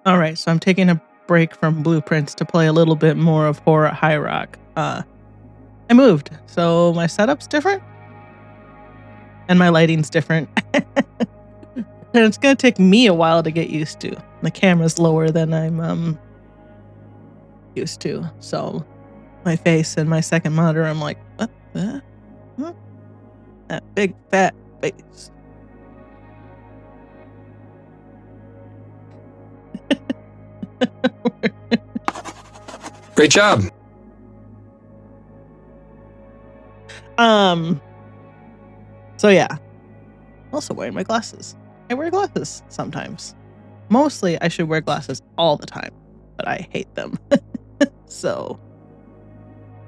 All right, so I'm taking a break from blueprints to play a little bit more of horror at Highrock. I moved, so my setup's different and my lighting's different. And it's gonna take me a while to get used to. The camera's lower than I'm used to, so my face and my second monitor, I'm like, what the? Huh? That big fat face. Great job. So yeah. Also wearing my glasses. I wear glasses sometimes. Mostly I should wear glasses all the time, but I hate them. So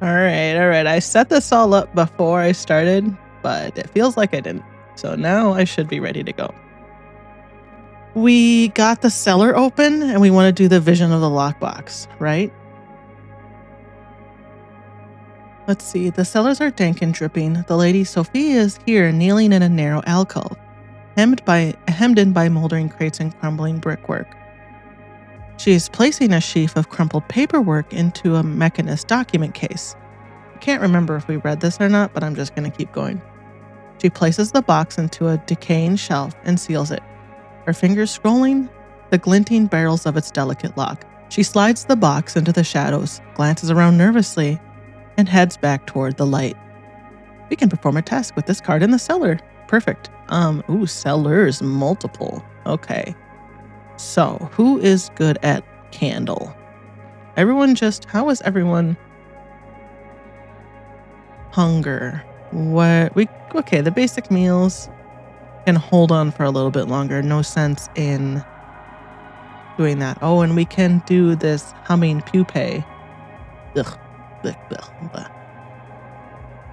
all right. I set this all up before I started, but it feels like I didn't. So now I should be ready to go. We got the cellar open and we want to do the vision of the lockbox, right? Let's see. The cellars are dank and dripping. The lady Sophie is here, kneeling in a narrow alcove, hemmed in by moldering crates and crumbling brickwork. She is placing a sheaf of crumpled paperwork into a mechanist document case. I can't remember if we read this or not, but I'm just going to keep going. She places the box into a decaying shelf and seals it, her fingers scrolling the glinting barrels of its delicate lock. She slides the box into the shadows, glances around nervously, and heads back toward the light. We can perform a task with this card in the cellar. Perfect. Cellars, multiple. Okay. So, who is good at candle? How is everyone? Hunger. Okay, the basic meals can hold on for a little bit longer. No sense in doing that. Oh, and we can do this humming pupae. Ugh.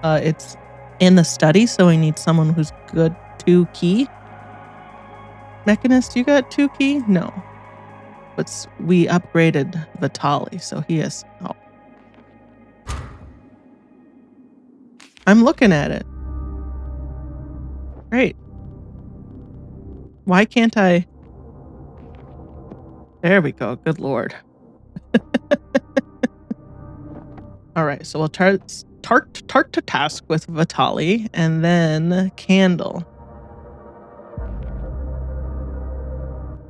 It's in the study, so I need someone who's good 2 key. Mechanist, you got 2 key? No. But we upgraded Vitali, so he is. Oh. I'm looking at it. Great. Why can't I? There we go. Good Lord. All right, so we'll tart to task with Vitali and then Candle.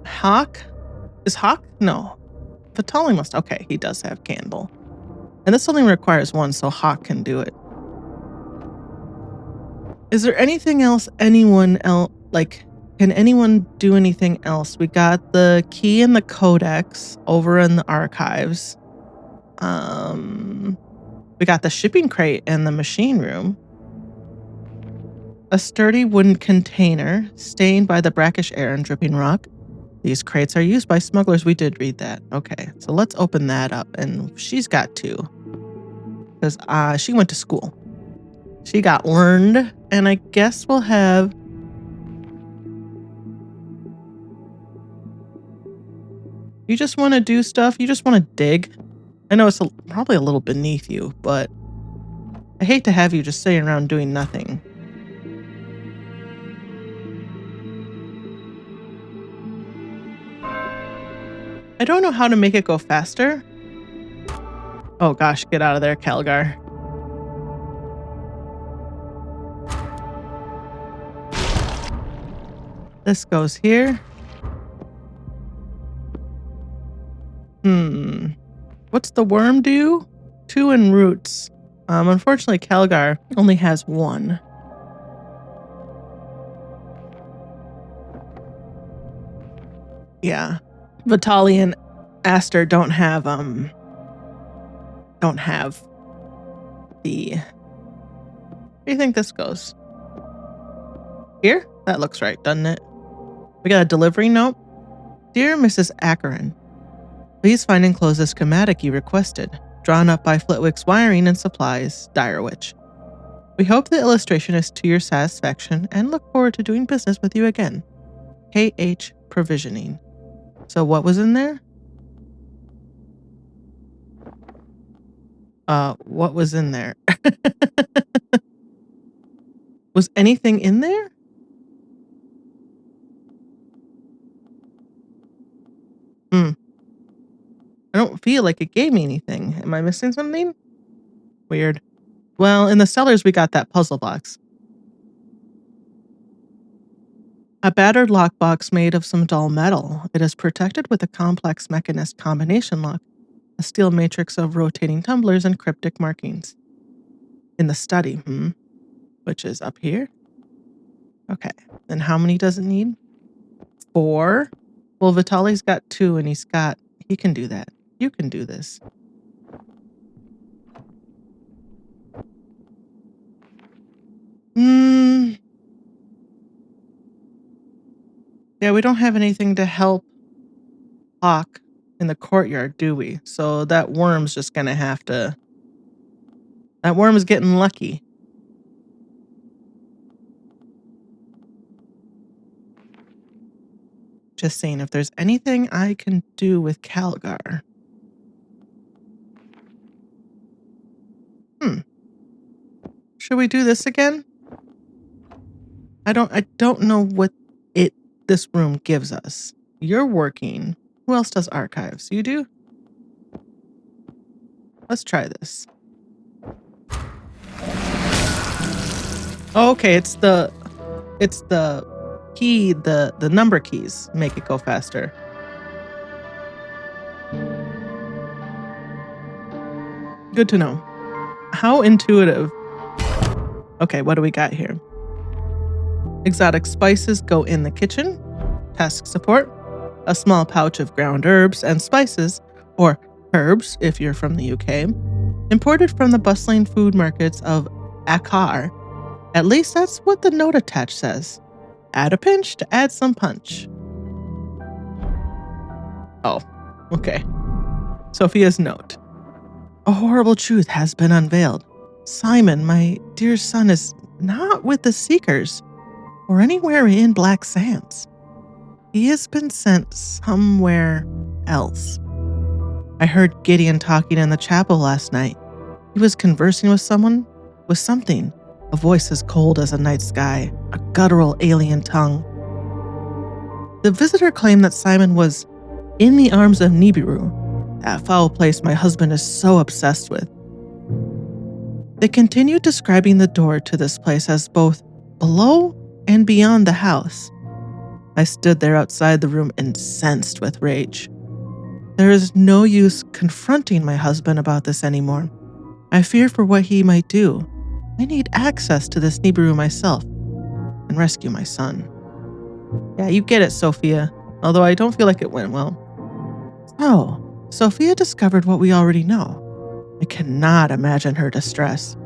Hawk? Is Hawk? No. Vitali must. Okay, he does have Candle. And this only requires 1, so Hawk can do it. Is there anything else can anyone do anything else? We got the key and the codex over in the archives. We got the shipping crate in the machine room. A sturdy wooden container stained by the brackish air and dripping rock. These crates are used by smugglers. We did read that. Okay, so let's open that up. And she's got 2. Because she went to school. She got learned. And I guess we'll have... You just want to do stuff? You just want to dig? I know it's probably a little beneath you, but I hate to have you just sitting around doing nothing. I don't know how to make it go faster. Oh gosh, get out of there, Calgar. This goes here. What's the worm do? 2 in roots. Unfortunately, Calgar only has 1. Yeah. Vitali and Aster don't have the... Where do you think this goes? Here? That looks right, doesn't it? We got a delivery note. Dear Mrs. Acheron, please find and enclose the schematic you requested, drawn up by Flitwick's Wiring and Supplies, Direwitch. We hope the illustration is to your satisfaction and look forward to doing business with you again. KH Provisioning. So what was in there? What was in there? Was anything in there? feel like it gave me anything. Am I missing something? Weird. Well, in the cellars, we got that puzzle box. A battered lockbox made of some dull metal. It is protected with a complex mechanist combination lock, a steel matrix of rotating tumblers and cryptic markings. In the study, which is up here. Okay, then how many does it need? 4. Well, Vitali's got 2 and he can do that. You can do this. Yeah, we don't have anything to help Hawk in the courtyard, do we? So that worm's just gonna have to... That worm is getting lucky. Just saying, if there's anything I can do with Calgar. Should we do this again? I don't know what this room gives us. You're working. Who else does archives? You do? Let's try this. Oh, okay, it's the key, the number keys make it go faster. Good to know. How intuitive. Okay, what do we got here? Exotic spices go in the kitchen. Task support. A small pouch of ground herbs and spices, or herbs if you're from the UK, imported from the bustling food markets of Akkar. At least that's what the note attached says. Add a pinch to add some punch. Oh, okay. Sophia's note. A horrible truth has been unveiled. Simon, my dear son, is not with the Seekers or anywhere in Black Sands. He has been sent somewhere else. I heard Gideon talking in the chapel last night. He was conversing with someone, with something, a voice as cold as a night sky, a guttural alien tongue. The visitor claimed that Simon was in the arms of Nibiru, that foul place my husband is so obsessed with. They continued describing the door to this place as both below and beyond the house. I stood there outside the room, incensed with rage. There is no use confronting my husband about this anymore. I fear for what he might do. I need access to this Nibiru myself and rescue my son. Yeah, you get it, Sophia, although I don't feel like it went well. So, Sophia discovered what we already know. I cannot imagine her distress.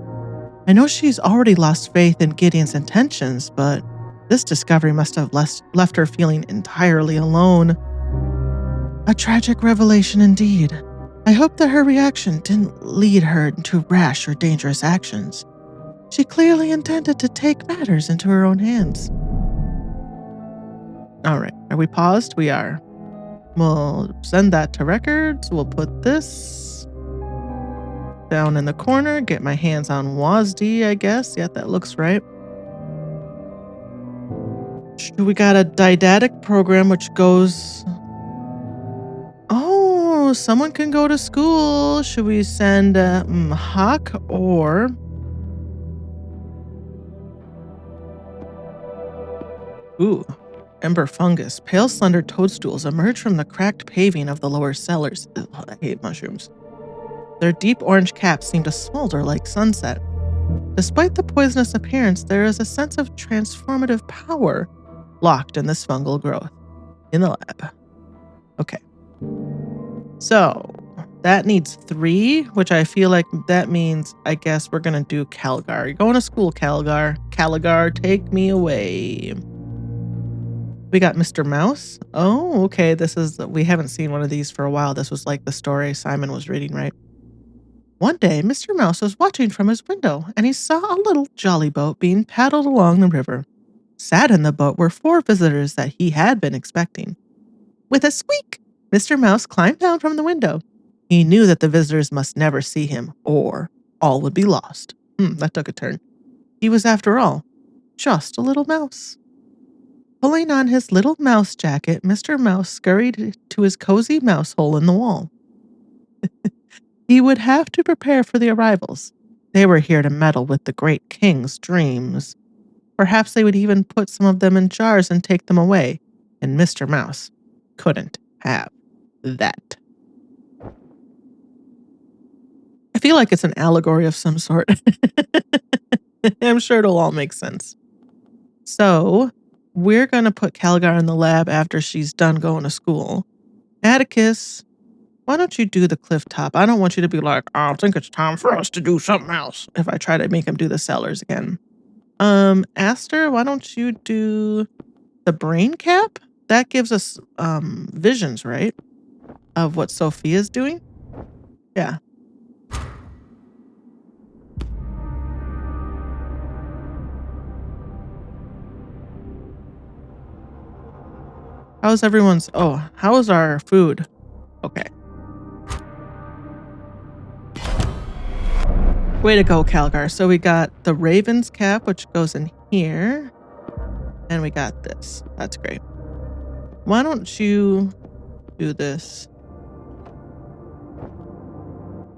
I know she's already lost faith in Gideon's intentions, but this discovery must have left her feeling entirely alone. A tragic revelation indeed. I hope that her reaction didn't lead her into rash or dangerous actions. She clearly intended to take matters into her own hands. All right, are we paused? We are. We'll send that to records. We'll put this down in the corner. Get my hands on WASD, I guess. Yeah, that looks right. We got a didactic program which goes... Oh, someone can go to school. Should we send Hawk or... Ooh, ember fungus. Pale, slender toadstools emerge from the cracked paving of the lower cellars. Ugh, I hate mushrooms. Their deep orange caps seem to smolder like sunset. Despite the poisonous appearance, there is a sense of transformative power locked in this fungal growth. In the lab. Okay. So, that needs 3, which I feel like that means, I guess, we're going to do Calgar. You're going to school, Calgar. Caligar, take me away. We got Mr. Mouse. Oh, okay. We haven't seen one of these for a while. This was like the story Simon was reading, right? One day, Mr. Mouse was watching from his window, and he saw a little jolly boat being paddled along the river. Sat in the boat were 4 visitors that he had been expecting. With a squeak, Mr. Mouse climbed down from the window. He knew that the visitors must never see him, or all would be lost. That took a turn. He was, after all, just a little mouse. Pulling on his little mouse jacket, Mr. Mouse scurried to his cozy mouse hole in the wall. He would have to prepare for the arrivals. They were here to meddle with the great king's dreams. Perhaps they would even put some of them in jars and take them away. And Mr. Mouse couldn't have that. I feel like it's an allegory of some sort. I'm sure it'll all make sense. So, we're going to put Calgar in the lab after she's done going to school. Atticus, why don't you do the cliff top? I don't want you to be like, I think it's time for us to do something else if I try to make him do the cellars again. Aster, why don't you do the brain cap? That gives us visions, right? Of what Sophia's doing? Yeah. How's everyone's how is our food? Okay. Way to go, Calgar. So we got the Raven's cap, which goes in here. And we got this. That's great. Why don't you do this?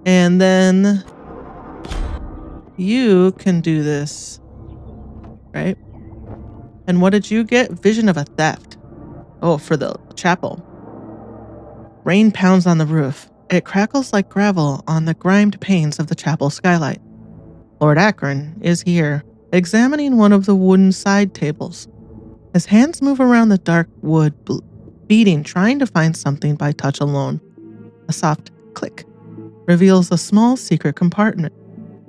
And then you can do this. Right? And what did you get? Vision of a theft. Oh, for the chapel. Rain pounds on the roof. It crackles like gravel on the grimed panes of the chapel skylight. Lord Akron is here, examining one of the wooden side tables. His hands move around the dark wood, beating, trying to find something by touch alone. A soft click reveals a small secret compartment.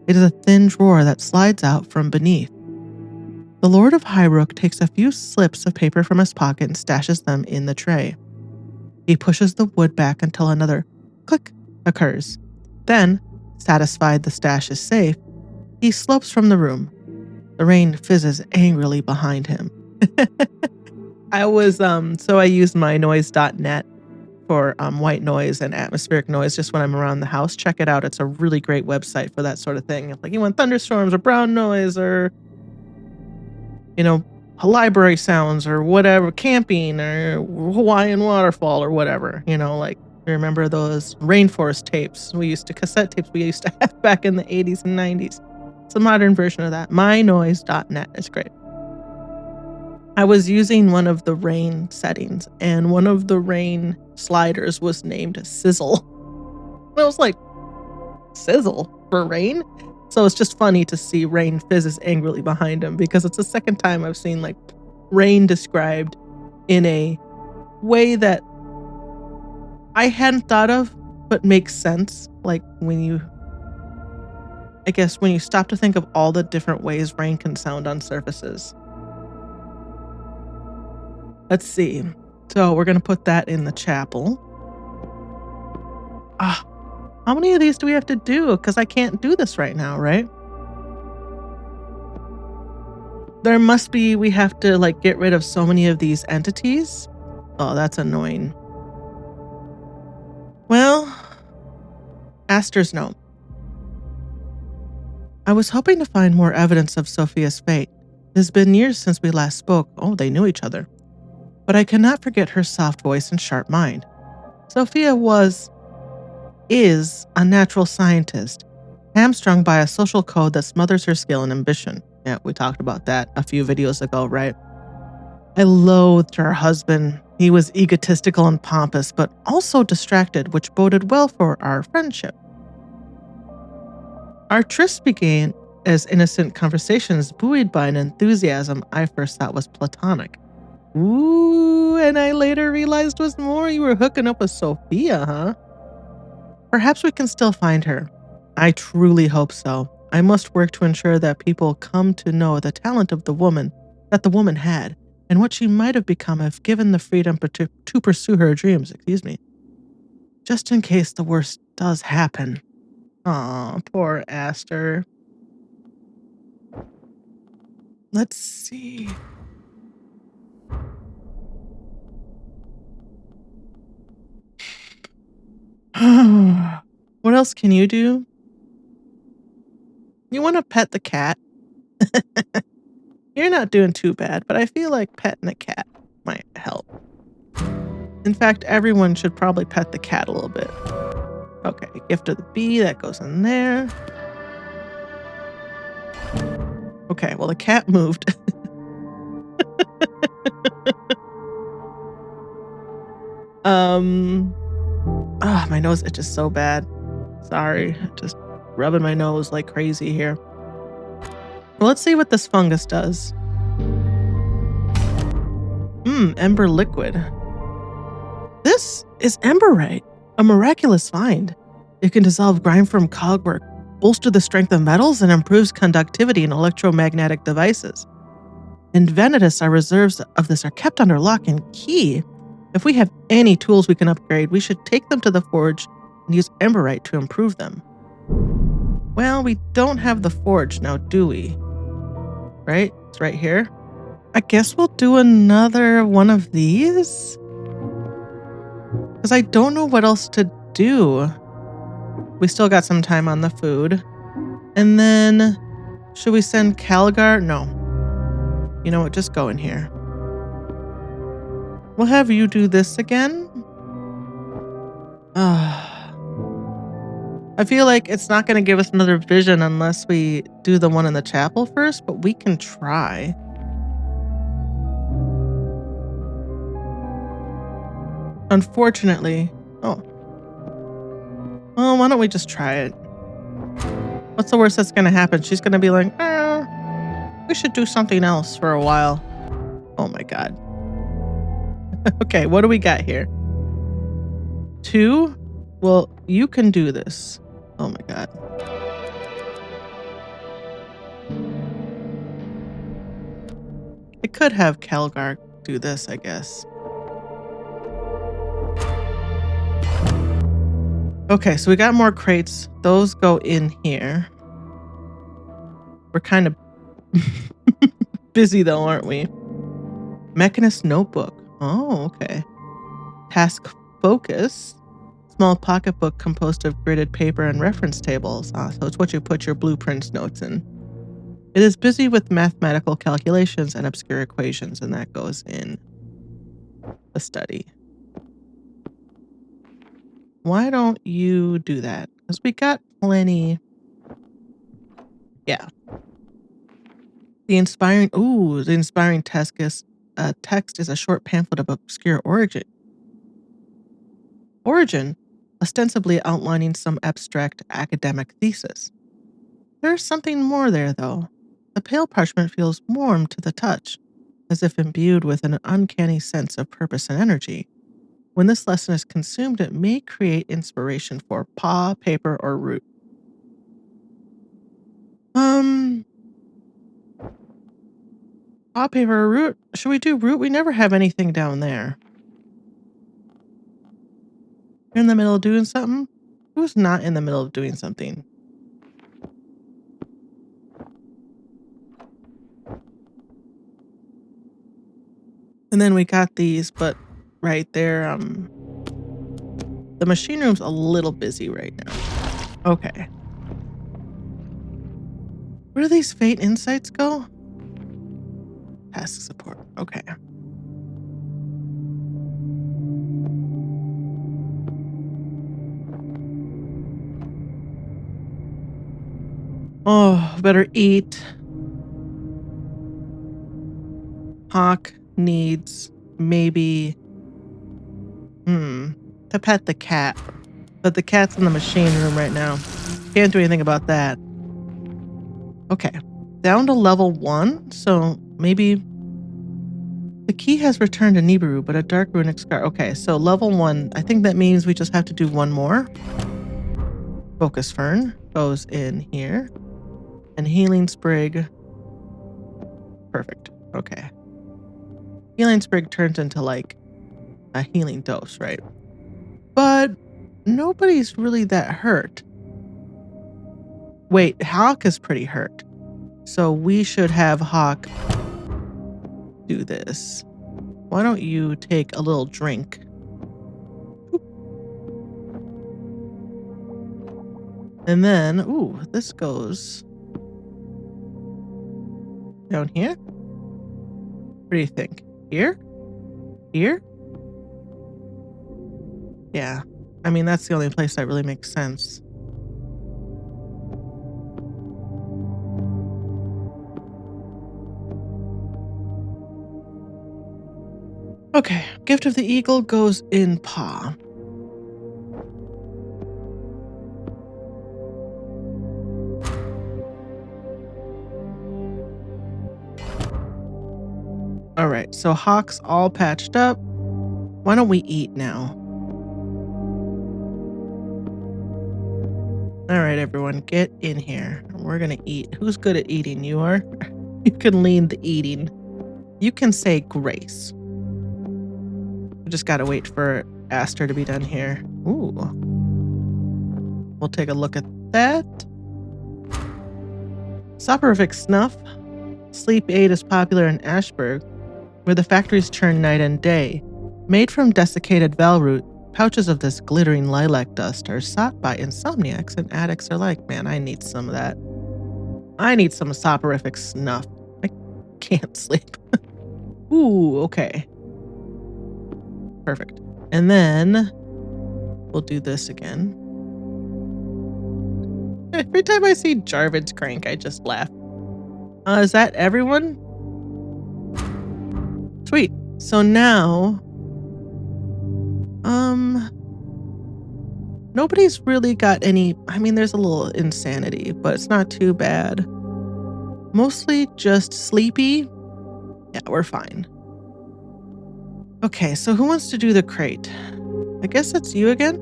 It is a thin drawer that slides out from beneath. The Lord of Highrook takes a few slips of paper from his pocket and stashes them in the tray. He pushes the wood back until another click occurs. Then, satisfied the stash is safe, he slopes from the room. The rain fizzes angrily behind him. I used mynoise.net for white noise and atmospheric noise just when I'm around the house. Check it out. It's a really great website for that sort of thing. Like you want thunderstorms or brown noise or library sounds or whatever, camping or Hawaiian waterfall or whatever, like remember those rainforest tapes cassette tapes we used to have back in the 80s and 90s. It's a modern version of that. mynoise.net is great. I was using one of the rain settings and one of the rain sliders was named Sizzle. And I was like, Sizzle for rain? So it's just funny to see rain fizzes angrily behind him because it's the second time I've seen like rain described in a way that I hadn't thought of, but makes sense. Like when you stop to think of all the different ways rain can sound on surfaces. Let's see. So we're going to put that in the chapel. How many of these do we have to do? Because I can't do this right now, right? There must be, we have to like get rid of so many of these entities. Oh, that's annoying. Well, Aster's note. I was hoping to find more evidence of Sophia's fate. It has been years since we last spoke. Oh, they knew each other. But I cannot forget her soft voice and sharp mind. Sophia is a natural scientist, hamstrung by a social code that smothers her skill and ambition. Yeah, we talked about that a few videos ago, right? I loathed her husband. He was egotistical and pompous, but also distracted, which boded well for our friendship. Our tryst began as innocent conversations buoyed by an enthusiasm I first thought was platonic. Ooh, and I later realized was more. You were hooking up with Sophia, huh? Perhaps we can still find her. I truly hope so. I must work to ensure that people come to know the talent of the woman that the woman had, and what she might have become if given the freedom to pursue her dreams, just in case the worst does happen. Aw, poor Aster. Let's see. What else can you do? You want to pet the cat? You're not doing too bad, but I feel like petting the cat might help. In fact, everyone should probably pet the cat a little bit. Okay, gift of the bee, that goes in there. Okay, well, the cat moved. My nose itches so bad. Sorry, just rubbing my nose like crazy here. Well, let's see what this fungus does. Ember liquid. This is emberite, a miraculous find. It can dissolve grime from cogwork, bolster the strength of metals, and improves conductivity in electromagnetic devices. In Vanitas, our reserves of this are kept under lock and key. If we have any tools we can upgrade, we should take them to the forge and use emberite to improve them. Well, we don't have the forge now, do we? Right? It's right here. I guess we'll do another one of these? Because I don't know what else to do. We still got some time on the food. And then, should we send Calgar? No. You know what? Just go in here. We'll have you do this again. I feel like it's not going to give us another vision unless we do the one in the chapel first, but we can try. Unfortunately. Oh. Well, why don't we just try it? What's the worst that's going to happen? She's going to be like, we should do something else for a while. Oh my God. Okay, what do we got here? 2? Well, you can do this. Oh my God. I could have Calgar do this, I guess. Okay, so we got more crates. Those go in here. We're kind of busy though, aren't we? Mechanist notebook. Oh, okay. Task focus. Small pocketbook composed of gridded paper and reference tables. So it's what you put your blueprints notes in. It is busy with mathematical calculations and obscure equations, and that goes in the study. Why don't you do that? Because we got plenty. Yeah. The inspiring text is a short pamphlet of obscure origin, ostensibly outlining some abstract academic thesis. There's something more there, though. The pale parchment feels warm to the touch, as if imbued with an uncanny sense of purpose and energy. When this lesson is consumed, it may create inspiration for paw, paper, or root. Paw, paper, or root? Should we do root? We never have anything down there. You're in the middle of doing something? Who's not in the middle of doing something? And then we got these, but right there, the machine room's a little busy right now. Okay. Where do these fate insights go? Task support. Okay. Oh, better eat. Hawk needs maybe to pet the cat. But the cat's in the machine room right now. Can't do anything about that. Okay. Down to level 1, so maybe the key has returned to Nibiru, but a dark runic scar. Okay, so level 1, I think that means we just have to do one more. Focus Fern goes in here. And Healing Sprig. Perfect. Okay. Healing Sprig turns into like a healing dose, right? But nobody's really that hurt. Wait, Hawk is pretty hurt. So we should have Hawk do this. Why don't you take a little drink? And then, ooh, this goes down here. What do you think? Here? Here? Yeah. I mean, that's the only place that really makes sense. Okay, Gift of the Eagle goes in paw. All right, so Hawk's all patched up. Why don't we eat now? All right, everyone, get in here. We're gonna eat. Who's good at eating? You are? You can lean the eating. You can say grace. We just gotta wait for Aster to be done here. Ooh. We'll take a look at that. Soporific snuff. Sleep aid is popular in Ashburg, where the factories churn night and day. Made from desiccated valroot, pouches of this glittering lilac dust are sought by insomniacs and addicts alike. Man, I need some of that. I need some soporific snuff. I can't sleep. Ooh, okay. Perfect. And then we'll do this again. Every time I see Jarvid's crank, I just laugh. Is that everyone? Sweet. So now, nobody's really got any. I mean, there's a little insanity, but it's not too bad. Mostly just sleepy. Yeah, we're fine. Okay, so who wants to do the crate? I guess it's you again?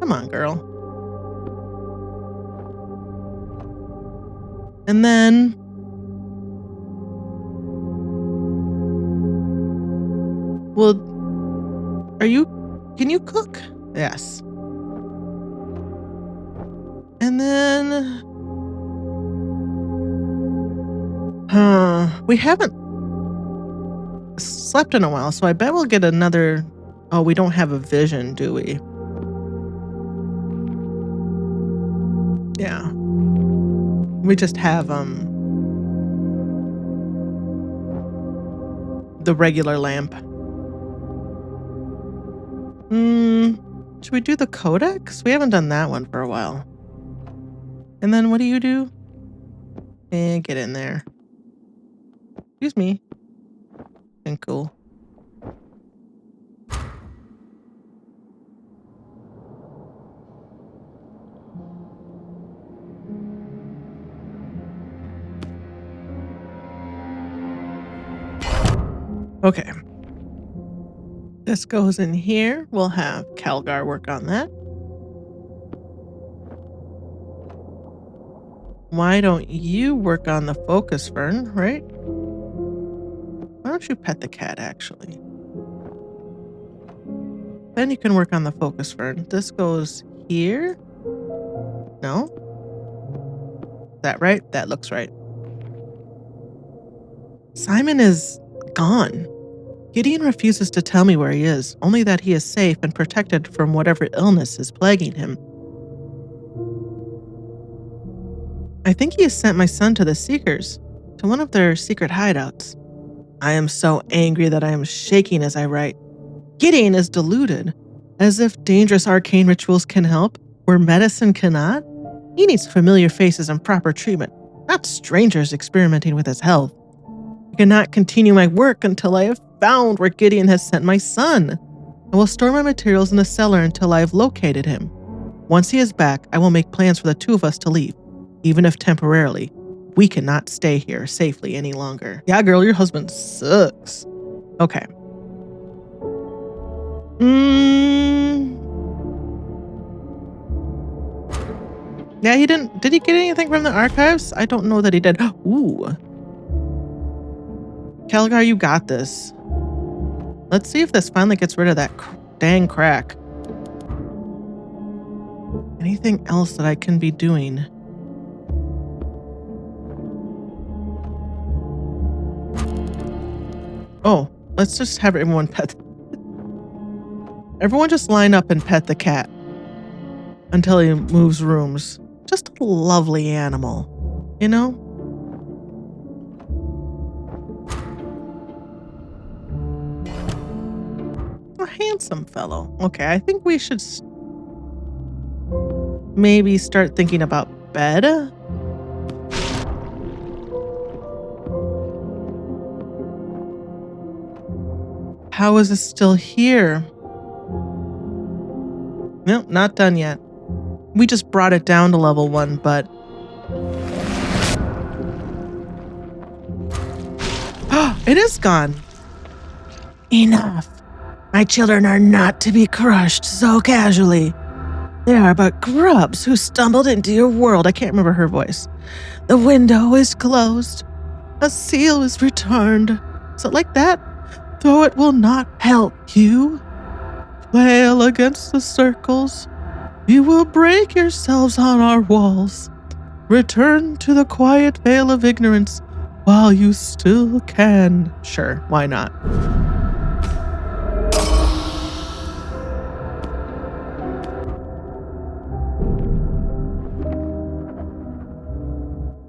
Come on, girl. And then can you cook? Yes. And then we haven't slept in a while, so I bet we'll get another. Oh, we don't have a vision, do we? Yeah. We just have the regular lamp. Should we do the codex? We haven't done that one for a while. And then what do you do? Get in there. Excuse me. And cool. Okay. This goes in here. We'll have Calgar work on that. Why don't you work on the focus fern, right? Why don't you pet the cat, actually? Then you can work on the focus fern. This goes here. No? Is that right? That looks right. Simon is gone. Gideon refuses to tell me where he is, only that he is safe and protected from whatever illness is plaguing him. I think he has sent my son to the Seekers, to one of their secret hideouts. I am so angry that I am shaking as I write. Gideon is deluded, as if dangerous arcane rituals can help, where medicine cannot. He needs familiar faces and proper treatment, not strangers experimenting with his health. I cannot continue my work until I have found where Gideon has sent my son. I will store my materials in the cellar until I have located him. Once he is back, I will make plans for the two of us to leave, even if temporarily. We cannot stay here safely any longer. Yeah, girl, your husband sucks. Okay. Yeah, he didn't. Did he get anything from the archives? I don't know that he did. Ooh. Calgar, you got this. Let's see if this finally gets rid of that dang crack. Anything else that I can be doing? Oh, let's just have everyone pet. Everyone just line up and pet the cat until he moves rooms. Just a lovely animal, you know? A handsome fellow. Okay, I think we should maybe start thinking about bed? How is it still here? Nope, not done yet. We just brought it down to level 1, but... it is gone. Enough. My children are not to be crushed so casually. They are but grubs who stumbled into your world. I can't remember her voice. The window is closed. A seal is returned. So like that, though it will not help you. Flail against the circles. You will break yourselves on our walls. Return to the quiet veil of ignorance while you still can. Sure, why not?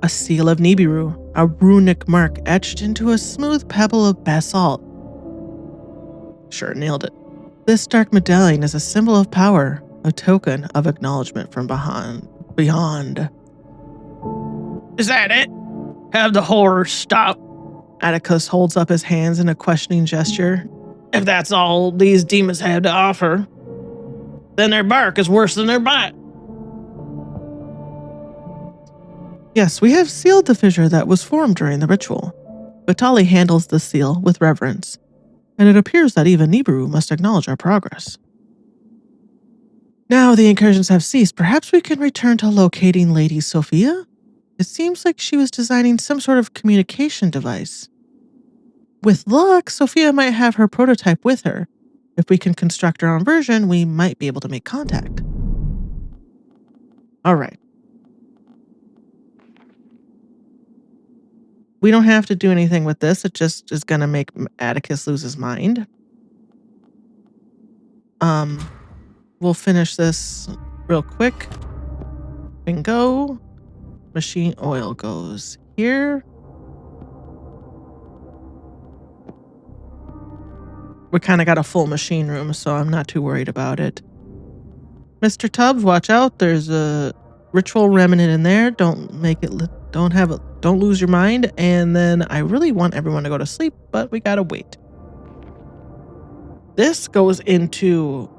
A seal of Nibiru, a runic mark etched into a smooth pebble of basalt. Sure, nailed it. This dark medallion is a symbol of power, a token of acknowledgement from beyond. Is that it? Have the horror stop. Atticus holds up his hands in a questioning gesture. If that's all these demons have to offer, then their bark is worse than their bite. Yes, we have sealed the fissure that was formed during the ritual. Vitali handles the seal with reverence, and it appears that even Nibiru must acknowledge our progress. Now the incursions have ceased, perhaps we can return to locating Lady Sophia? It seems like she was designing some sort of communication device. With luck, Sophia might have her prototype with her. If we can construct our own version, we might be able to make contact. All right. We don't have to do anything with this. It just is going to make Atticus lose his mind. We'll finish this real quick. Bingo. Machine oil goes here. We kind of got a full machine room, so I'm not too worried about it. Mr. Tubbs, watch out. There's a ritual remnant in there. Don't lose your mind. And then I really want everyone to go to sleep, but we gotta wait. This goes into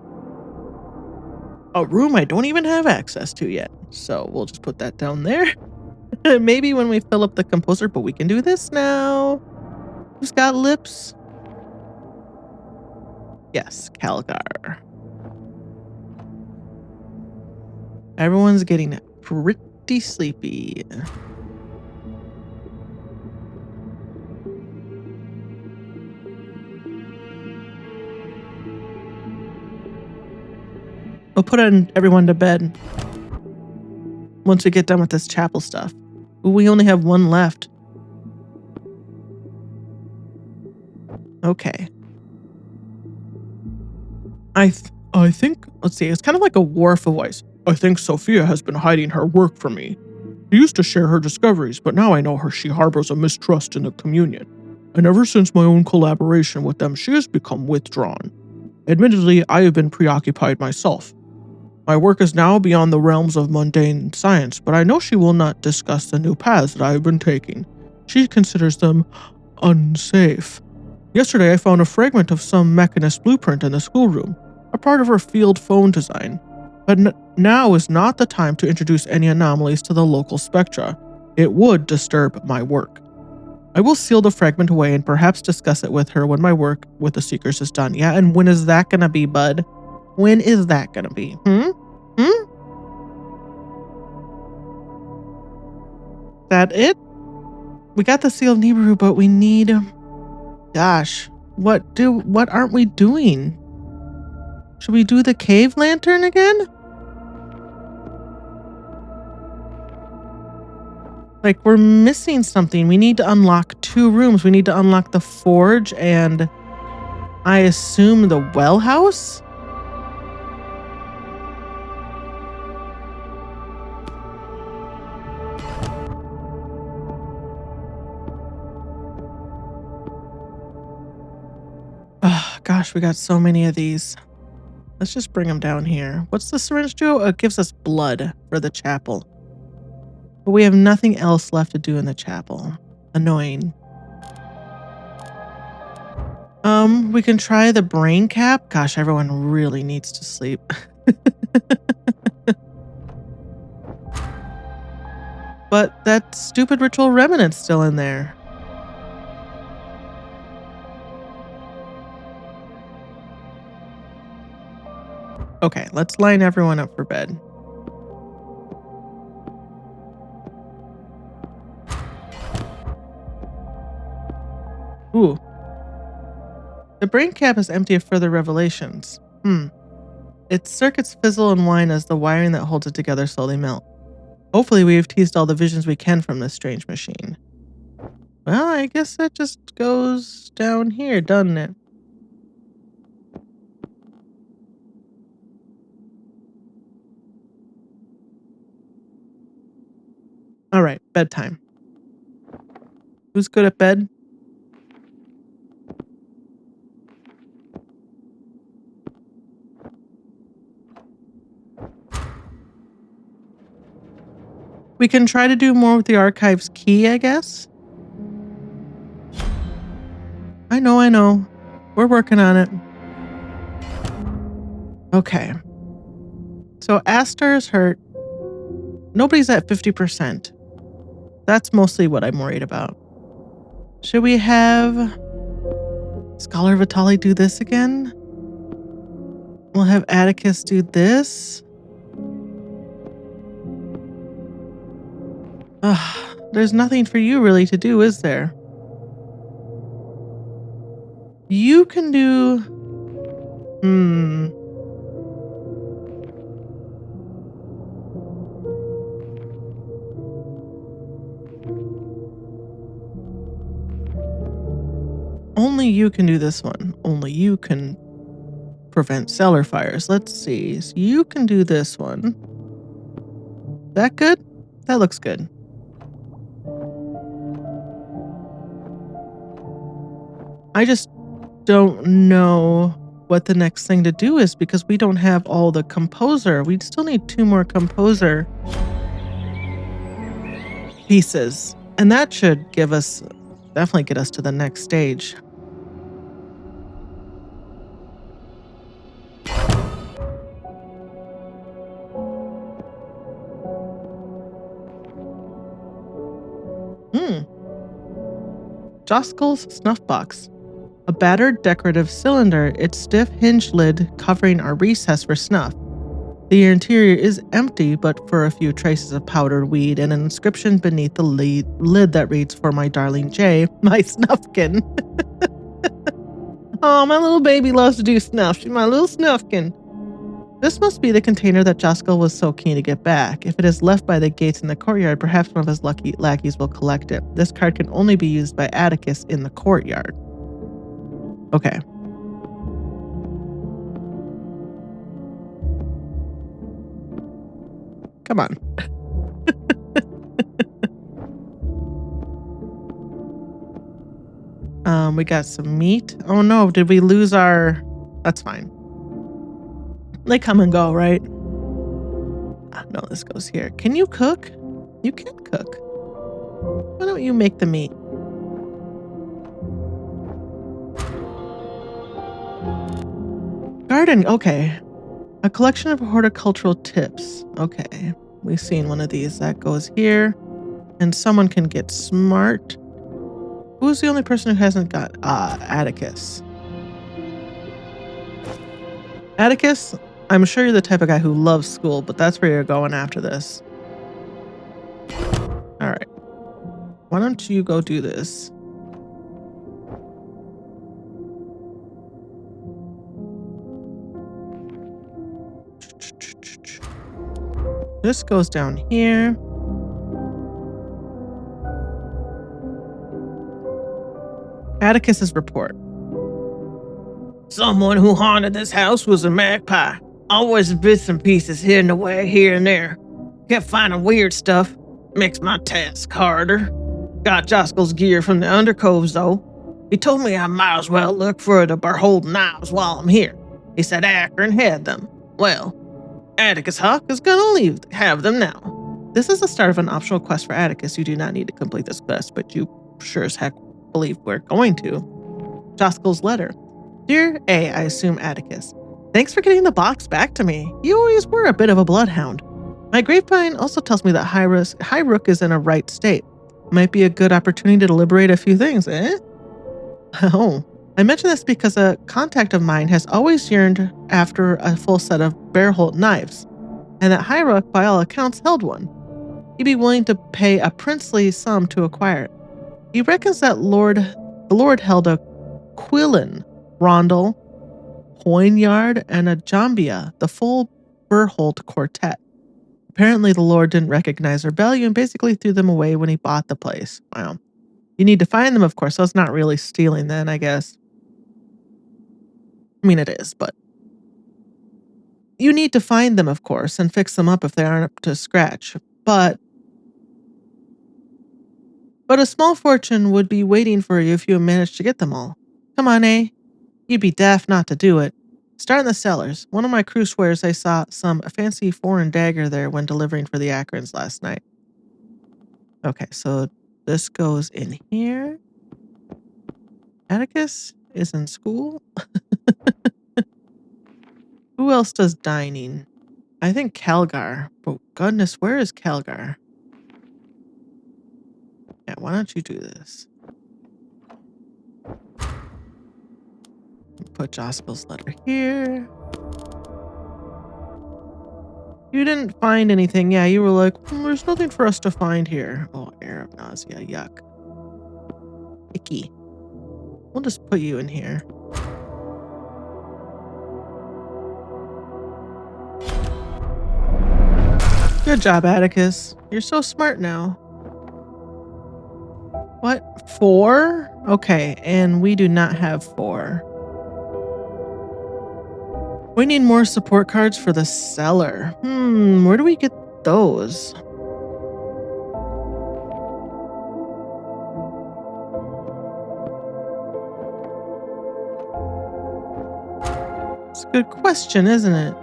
a room I don't even have access to yet. So we'll just put that down there. Maybe when we fill up the composer, but we can do this now. Who's got lips? Yes, Calgar. Everyone's getting pretty sleepy. We'll put everyone to bed once we get done with this chapel stuff. We only have one left. Okay. I think, let's see, it's kind of like a Worf voice. I think Sophia has been hiding her work from me. She used to share her discoveries, but now I know she harbors a mistrust in the communion. And ever since my own collaboration with them, she has become withdrawn. Admittedly, I have been preoccupied myself. My work is now beyond the realms of mundane science, but I know she will not discuss the new paths that I have been taking. She considers them unsafe. Yesterday, I found a fragment of some mechanist blueprint in the schoolroom, a part of her field phone design. But now is not the time to introduce any anomalies to the local spectra. It would disturb my work. I will seal the fragment away and perhaps discuss it with her when my work with the Seekers is done. Yeah, and when is that gonna be, bud? When is that gonna be? That it? We got the seal of Nibiru, but we need... Gosh, what aren't we doing? Should we do the cave lantern again? Like, we're missing something. We need to unlock 2 rooms. We need to unlock the forge and I assume the well house? Oh, gosh, we got so many of these. Let's just bring him down here. What's the syringe do? It gives us blood for the chapel. But we have nothing else left to do in the chapel. Annoying. We can try the brain cap. Gosh, everyone really needs to sleep. But that stupid ritual remnant's still in there. Okay, let's line everyone up for bed. Ooh. The brain cap is empty of further revelations. Its circuits fizzle and whine as the wiring that holds it together slowly melt. Hopefully we have teased all the visions we can from this strange machine. Well, I guess that just goes down here, doesn't it? All right, bedtime. Who's good at bed? We can try to do more with the archive's key, I guess. I know. We're working on it. Okay. So Astar is hurt. Nobody's at 50%. That's mostly what I'm worried about. Should we have Scholar Vitali do this again? We'll have Atticus do this. There's nothing for you really to do, is there? You can do... Only you can do this one. Only you can prevent cellar fires. Let's see. So you can do this one. That good? That looks good. I just don't know what the next thing to do is because we don't have all the composer. We still need 2 more composer pieces. And that should definitely get us to the next stage. Joskel's snuff box. A battered decorative cylinder, its stiff hinged lid covering our recess for snuff. The interior is empty but for a few traces of powdered weed and an inscription beneath the lid that reads, "For my darling Jay, my snuffkin." Oh, my little baby loves to do snuff. She's my little snuffkin. This must be the container that Joskel was so keen to get back. If it is left by the gates in the courtyard, perhaps one of his lackeys will collect it. This card can only be used by Atticus in the courtyard. Okay. Come on. We got some meat. Oh no, did we lose our... That's fine. They come and go, right? No, this goes here. Can you cook? You can cook. Why don't you make the meat? Garden, okay. A collection of horticultural tips. Okay, we've seen one of these. That goes here. And someone can get smart. Who's the only person who hasn't got... Atticus. Atticus, I'm sure you're the type of guy who loves school, but that's where you're going after this. All right. Why don't you go do this? This goes down here. Atticus's report. Someone who haunted this house was a magpie. Always bits and pieces hidden away here and there. Kept finding weird stuff. Makes my task harder. Got Joskel's gear from the undercoves though. He told me I might as well look for the beholden knives while I'm here. He said Akron had them. Well, Atticus Hawk is gonna have them now. This is the start of an optional quest for Atticus. You do not need to complete this quest, but you sure as heck believe we're going to. Joskel's letter. Dear A, I assume Atticus. Thanks for getting the box back to me. You always were a bit of a bloodhound. My grapevine also tells me that Highrook is in a right state. Might be a good opportunity to liberate a few things, eh? Oh, I mention this because a contact of mine has always yearned after a full set of Bearholt knives, and that Highrook, by all accounts, held one. He'd be willing to pay a princely sum to acquire it. He reckons that the Lord held a Quillen, Rondel, Poignard, and a Jambia, the full Bearholt quartet. Apparently, the Lord didn't recognize their value and basically threw them away when he bought the place. Wow. You need to find them, of course, so it's not really stealing then, I guess. I mean, it is, but you need to find them, of course, and fix them up if they aren't up to scratch. But a small fortune would be waiting for you if you managed to get them all. Come on, eh? You'd be daft not to do it. Start in the cellars. One of my crew swears I saw some fancy foreign dagger there when delivering for the Akrons last night. Okay, so this goes in here. Atticus is in school. Who else does dining? I think Calgar. But goodness, where is Calgar? Yeah, why don't you do this? Put Joskel's letter here. You didn't find anything. Yeah, you were like, there's nothing for us to find here. Oh, air of nausea. Yuck. Icky. We'll just put you in here. Good job, Atticus. You're so smart now. What? 4? Okay, and we do not have 4. We need more support cards for the cellar. Where do we get those? It's a good question, isn't it?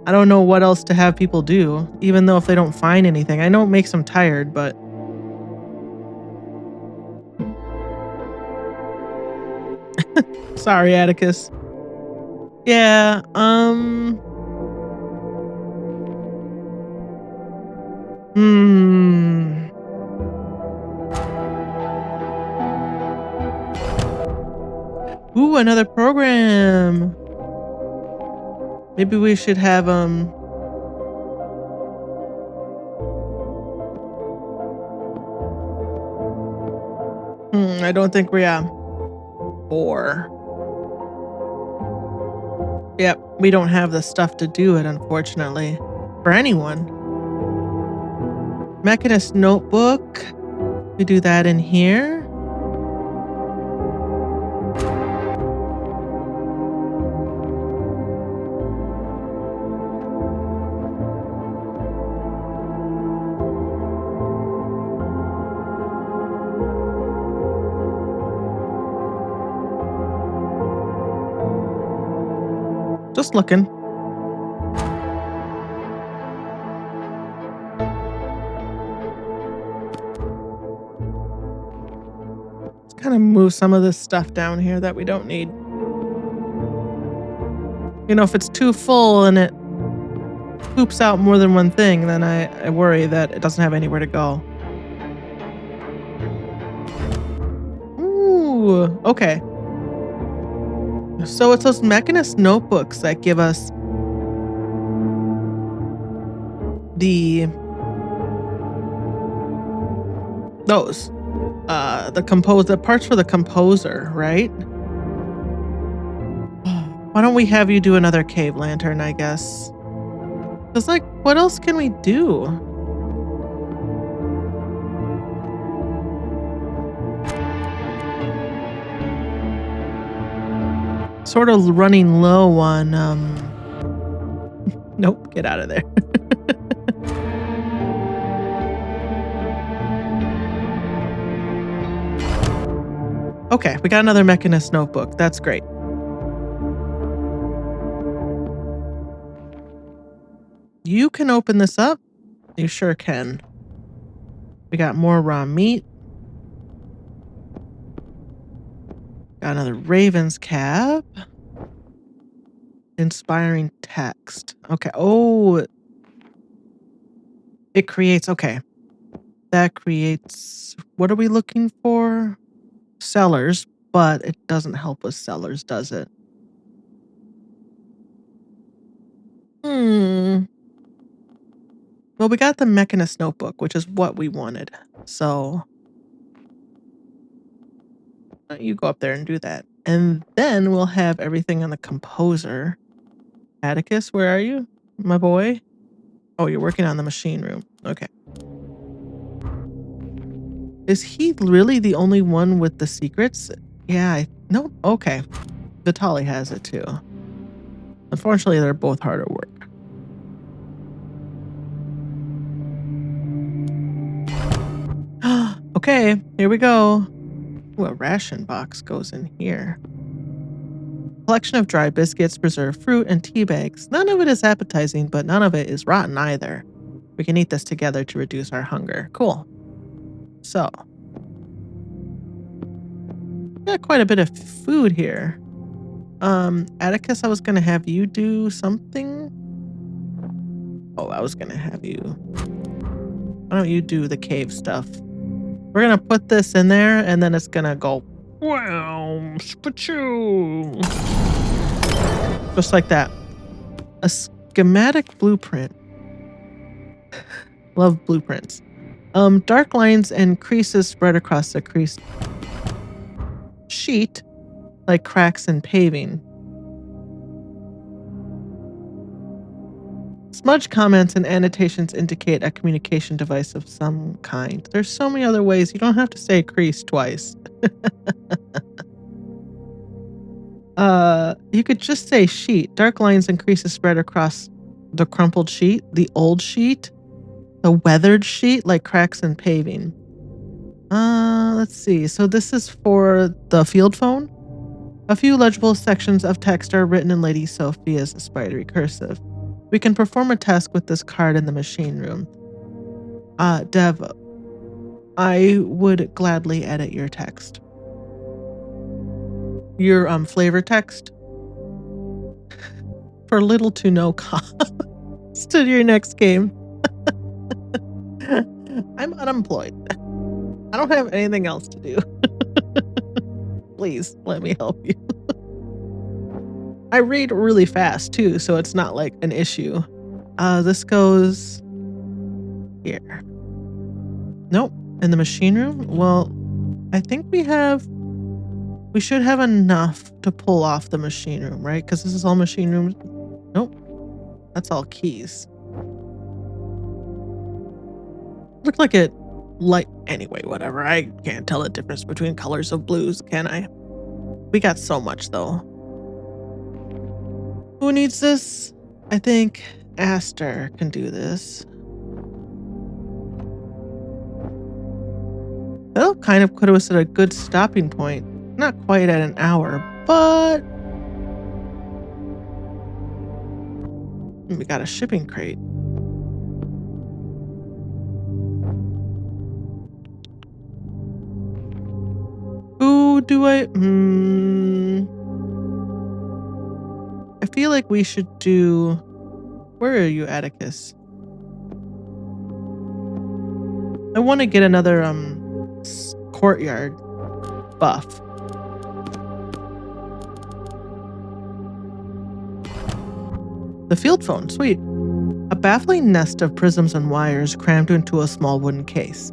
I don't know what else to have people do, even though if they don't find anything. I know it makes them tired, but... Sorry, Atticus. Yeah, Ooh, another program. Maybe we should have, I don't think we are. 4. Yep, we don't have the stuff to do it, unfortunately. For anyone. Mechanist notebook. We do that in here. Just looking. Let's kind of move some of this stuff down here that we don't need. You know, if it's too full and it poops out more than one thing, then I worry that it doesn't have anywhere to go. Ooh, okay. So it's those Mechanist notebooks that give us the parts for the composer, right? Why don't we have you do another cave lantern, I guess? Because, like, what else can we do? Sort of running low on, Nope, get out of there. Okay, we got another Mechanist notebook. That's great. You can open this up. You sure can. We got more raw meat. Got another Raven's cap. Inspiring text. Okay. Oh, it creates. Okay. That creates. What are we looking for? Sellers, but it doesn't help with sellers, does it? Well, we got the Mechanist notebook, which is what we wanted. So you go up there and do that. And then we'll have everything on the composer. Atticus, where are you, my boy? Oh, you're working on the machine room. Okay. Is he really the only one with the secrets? Yeah, no. Okay. Vitaly has it too. Unfortunately, they're both hard at work. Okay, here we go. Ooh, a ration box goes in here. Collection of dry biscuits, preserved fruit, and tea bags. None of it is appetizing, but none of it is rotten either. We can eat this together to reduce our hunger. Cool. So, got quite a bit of food here. Atticus, I was gonna have you do something. Oh, I was gonna have you. Why don't you do the cave stuff? We're gonna put this in there, and then it's gonna go. Wow, spachoo. Just like that. A schematic blueprint. Love blueprints. Dark lines and creases spread across the crease sheet, like cracks in paving. Smudge comments and annotations indicate a communication device of some kind. There's so many other ways. You don't have to say crease twice. You could just say sheet. Dark lines and creases spread across the crumpled sheet, the old sheet, the weathered sheet, like cracks in paving. Let's see. So this is for the field phone. A few legible sections of text are written in Lady Sophia's spidery cursive. We can perform a task with this card in the machine room. Dev, I would gladly edit your text. Your flavor text for little to no cost to your next game. I'm unemployed. I don't have anything else to do. Please let me help you. I read really fast too, so it's not like an issue. This goes here. Nope. In the machine room? Well, I think we should have enough to pull off the machine room, right? Because this is all machine rooms. Nope. That's all keys. Looked like it anyway, whatever. I can't tell the difference between colors of blues, can I? We got so much though. Who needs this? I think Aster can do this. That'll kind of put us at a good stopping point. Not quite at an hour, but we got a shipping crate. Who do I feel like we should do. Where are you, Atticus? I want to get another courtyard buff. The field phone, sweet. A baffling nest of prisms and wires crammed into a small wooden case.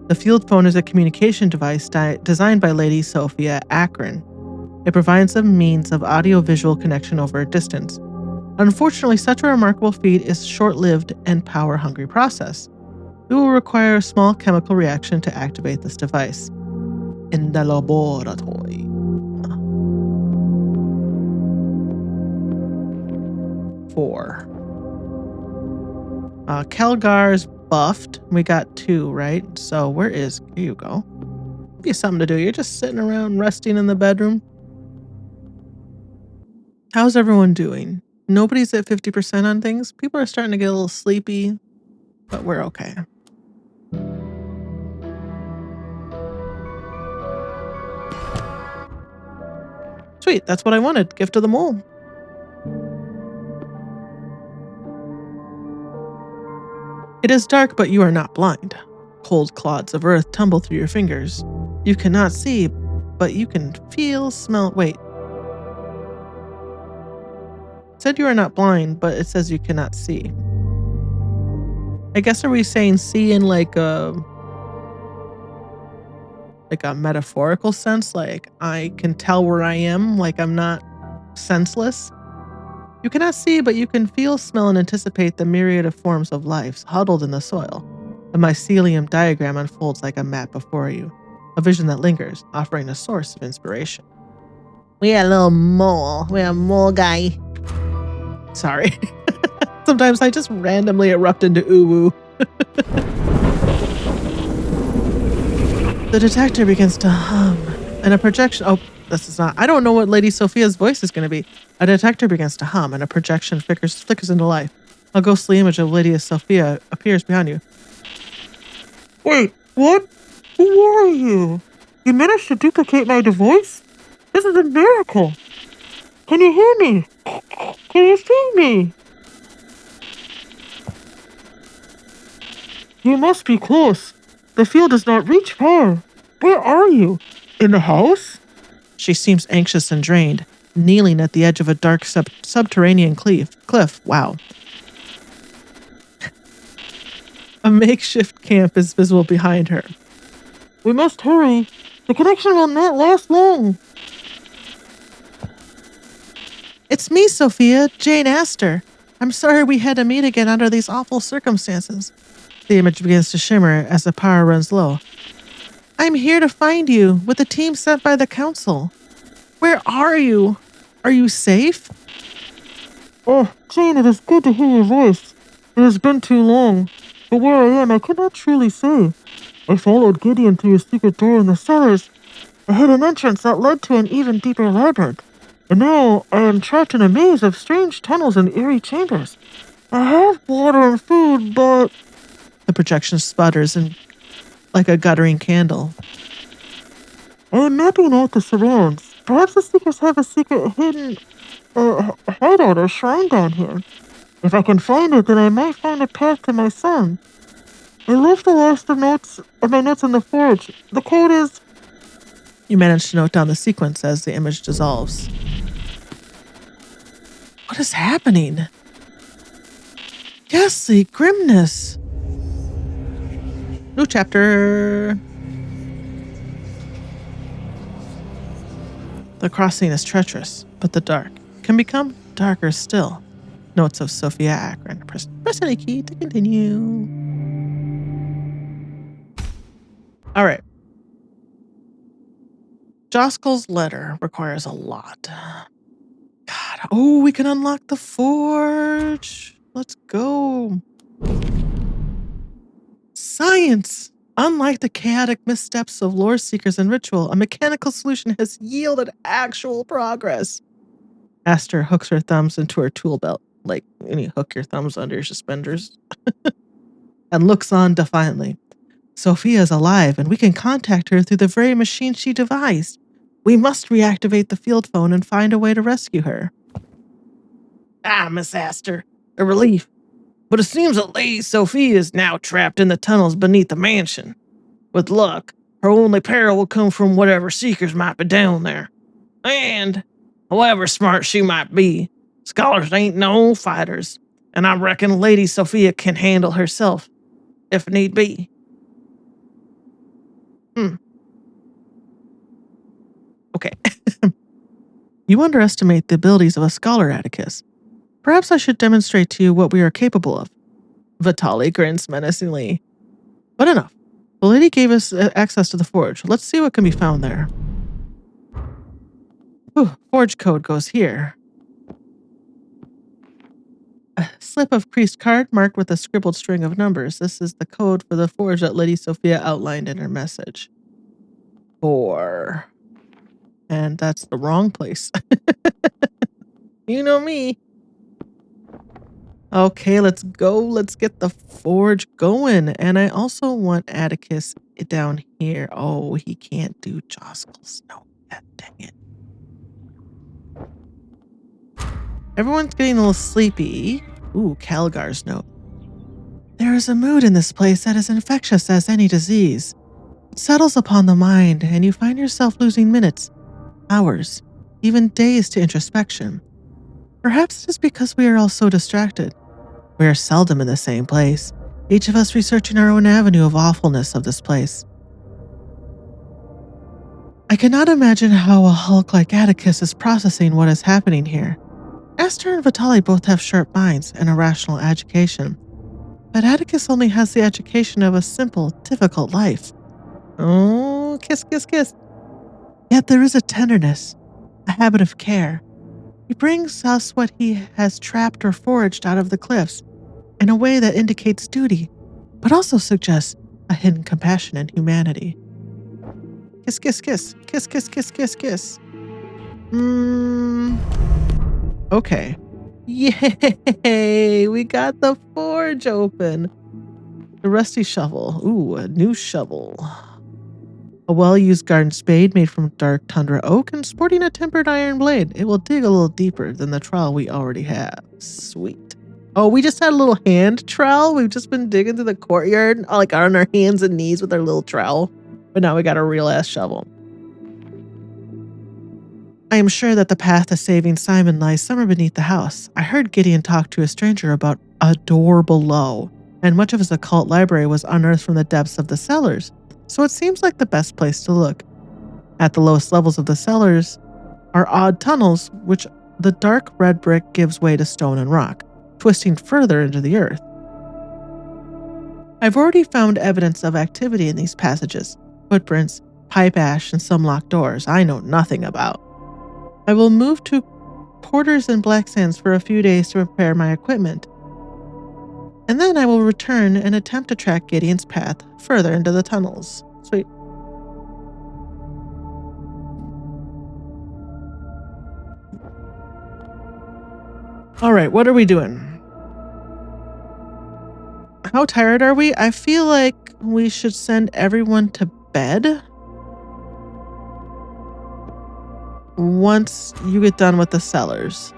The field phone is a communication device designed by Lady Sophia Akron. It provides a means of audio-visual connection over a distance. Unfortunately, such a remarkable feat is a short-lived and power-hungry process. We will require a small chemical reaction to activate this device. In the laboratory. Four. Kelgar's buffed. We got 2, right? So here you go. you something to do. You're just sitting around resting in the bedroom. How's everyone doing? Nobody's at 50% on things. People are starting to get a little sleepy, but we're okay. Sweet, that's what I wanted. Gift of the mole. It is dark, but you are not blind. Cold clods of earth tumble through your fingers. You cannot see, but you can feel, smell. Wait. It said you are not blind, but it says you cannot see. I guess are we saying see in like a metaphorical sense? Like I can tell where I am, like I'm not senseless? You cannot see, but you can feel, smell, and anticipate the myriad of forms of life huddled in the soil. The mycelium diagram unfolds like a map before you, a vision that lingers, offering a source of inspiration. We got a little mole. We got a mole guy. Sorry. Sometimes I just randomly erupt into ooh-woo. The detector begins to hum, and a projection... Oh, this is not... I don't know what Lady Sophia's voice is going to be. A detector begins to hum, and a projection flickers into life. A ghostly image of Lady Sophia appears behind you. Wait, what? Who are you? You managed to duplicate my voice? This is a miracle. Can you hear me? Can you see me? You must be close. The field does not reach far. Where are you? In the house? She seems anxious and drained, kneeling at the edge of a dark subterranean cliff. Wow. A makeshift camp is visible behind her. We must hurry. The connection will not last long. It's me, Sophia, Jane Astor. I'm sorry we had to meet again under these awful circumstances. The image begins to shimmer as the power runs low. I'm here to find you with the team sent by the council. Where are you? Are you safe? Oh, Jane, it is good to hear your voice. It has been too long. But where I am, I cannot truly say. I followed Gideon through a secret door in the cellars. I hid an entrance that led to an even deeper labyrinth. And now I am trapped in a maze of strange tunnels and eerie chambers. I have water and food, but... The projection sputters and like a guttering candle. I am mapping out the surrounds. Perhaps the seekers have a secret hidden hideout or shrine down here. If I can find it, then I might find a path to my son. I left the last of my notes in the forge. The code is... You manage to note down the sequence as the image dissolves. What is happening? Ghastly grimness. New chapter. The crossing is treacherous, but the dark can become darker still. Notes of Sophia Akron. Press any key to continue. All right. Joskel's letter requires a lot. God. Oh, we can unlock the forge. Let's go. Science! Unlike the chaotic missteps of lore seekers and ritual, a mechanical solution has yielded actual progress. Aster hooks her thumbs into her tool belt, like when you hook your thumbs under your suspenders, and looks on defiantly. Sophia is alive, and we can contact her through the very machine she devised. We must reactivate the field phone and find a way to rescue her. Ah, Miss Astor, a relief. But it seems that Lady Sophia is now trapped in the tunnels beneath the mansion. With luck, her only peril will come from whatever seekers might be down there. And, however smart she might be, scholars ain't no fighters, and I reckon Lady Sophia can handle herself, if need be. Okay. You underestimate the abilities of a scholar, Atticus. Perhaps I should demonstrate to you what we are capable of. Vitali grins menacingly. But enough. The lady gave us access to the forge. Let's see what can be found there. Forge code goes here. A slip of priest card marked with a scribbled string of numbers. This is the code for the forge that Lady Sophia outlined in her message. 4. And that's the wrong place. You know me. Okay, let's go. Let's get the forge going. And I also want Atticus down here. Oh, he can't do Joskel's. No, dang it. Everyone's getting a little sleepy. Ooh, Calgar's note. There is a mood in this place that is infectious as any disease. It settles upon the mind, and you find yourself losing minutes, hours, even days to introspection. Perhaps it is because we are all so distracted. We are seldom in the same place, each of us researching our own avenue of awfulness of this place. I cannot imagine how a hulk like Atticus is processing what is happening here. Esther and Vitali both have sharp minds and a rational education, but Atticus only has the education of a simple, difficult life. Oh, kiss, kiss, kiss. Yet there is a tenderness, a habit of care. He brings us what he has trapped or foraged out of the cliffs in a way that indicates duty, but also suggests a hidden compassion and humanity. Kiss, kiss, kiss. Kiss, kiss, kiss, kiss, kiss. Okay. Yay! We got the forge open. The rusty shovel. Ooh, a new shovel. A well-used garden spade made from dark tundra oak and sporting a tempered iron blade. It will dig a little deeper than the trowel we already have. Sweet. Oh, we just had a little hand trowel. We've just been digging through the courtyard, like on our hands and knees with our little trowel. But now we got a real-ass shovel. I am sure that the path to saving Simon lies somewhere beneath the house. I heard Gideon talk to a stranger about a door below, and much of his occult library was unearthed from the depths of the cellars, so it seems like the best place to look. At the lowest levels of the cellars are odd tunnels, which the dark red brick gives way to stone and rock, twisting further into the earth. I've already found evidence of activity in these passages, footprints, pipe ash, and some locked doors I know nothing about. I will move to Porter's in Black Sands for a few days to prepare my equipment, and then I will return and attempt to track Gideon's path further into the tunnels. Sweet. All right, what are we doing? How tired are we? I feel like we should send everyone to bed once you get done with the cellars.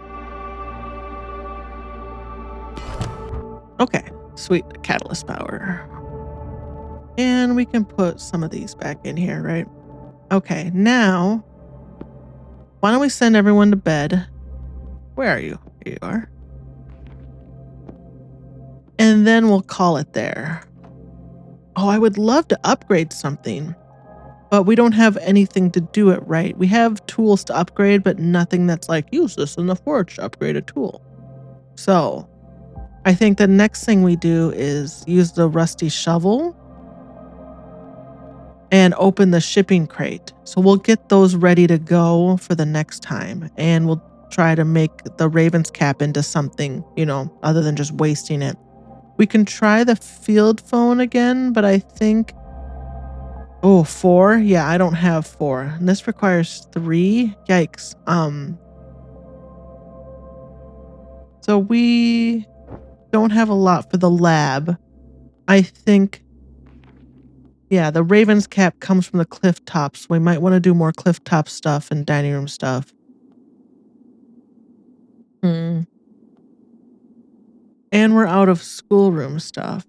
Okay, sweet. Catalyst power. And we can put some of these back in here, right? Okay, now, why don't we send everyone to bed? Where are you? Here you are. And then we'll call it there. Oh, I would love to upgrade something, but we don't have anything to do it right. We have tools to upgrade, but nothing that's like, use this in the forge to upgrade a tool. So I think the next thing we do is use the rusty shovel and open the shipping crate. So we'll get those ready to go for the next time. And we'll try to make the Raven's Cap into something, other than just wasting it. We can try the field phone again, but I think... Oh, 4? Yeah, I don't have 4. And this requires 3? Yikes. So we don't have a lot for the lab. I think... Yeah, the Raven's Cap comes from the cliff tops. We might want to do more cliff top stuff and dining room stuff. And we're out of schoolroom stuff.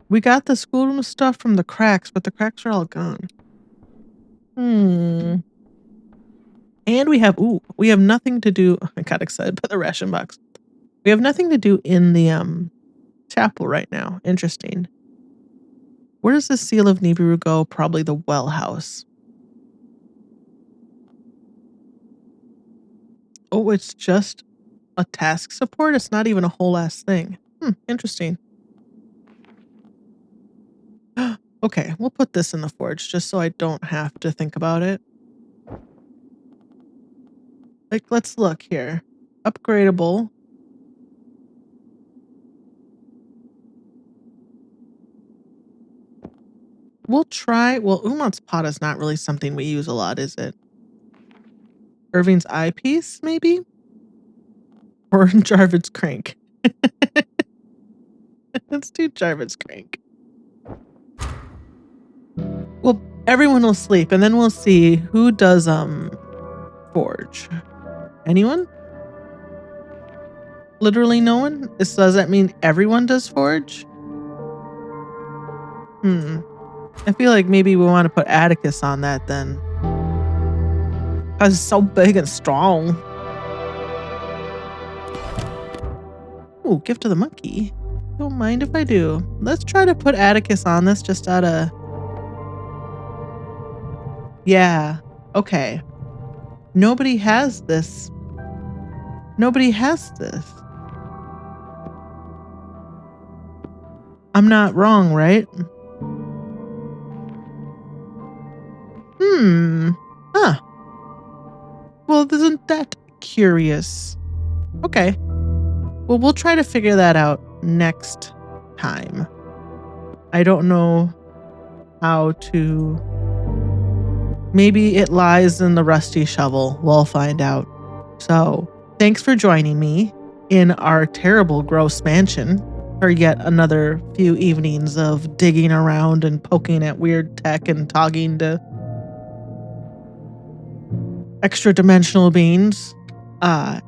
We got the schoolroom stuff from the cracks, but the cracks are all gone. And we have nothing to do. I got excited by the ration box. We have nothing to do in the chapel right now. Interesting. Where does the Seal of Nibiru go? Probably the well house. Oh, it's just a task support? It's not even a whole ass thing. Interesting. Okay, we'll put this in the forge just so I don't have to think about it. Like, let's look here. Upgradable. we'll try. Well, Umant's pot is not really something we use a lot, is it? Irving's eyepiece, maybe? Or Jarvid's crank. Let's do Jarvid's crank. Well, everyone will sleep, and then we'll see who does forge. Anyone? Literally no one? Does that mean everyone does forge? I feel like maybe we want to put Atticus on that then. Because it's so big and strong. Ooh, gift to the monkey. Don't mind if I do. Let's try to put Atticus on this just out of... Yeah. Okay. Nobody has this. Nobody has this. I'm not wrong, right? Huh. Well, isn't that curious? Okay. Well, we'll try to figure that out next time. I don't know how to... Maybe it lies in the rusty shovel. We'll find out. So, thanks for joining me in our terrible, gross mansion for yet another few evenings of digging around and poking at weird tech and talking to extra dimensional beings. Why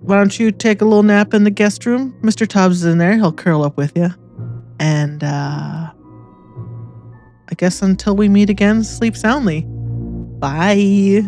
don't you take a little nap in the guest room? Mr. Tubbs is in there. He'll curl up with you. And I guess until we meet again, sleep soundly. Bye.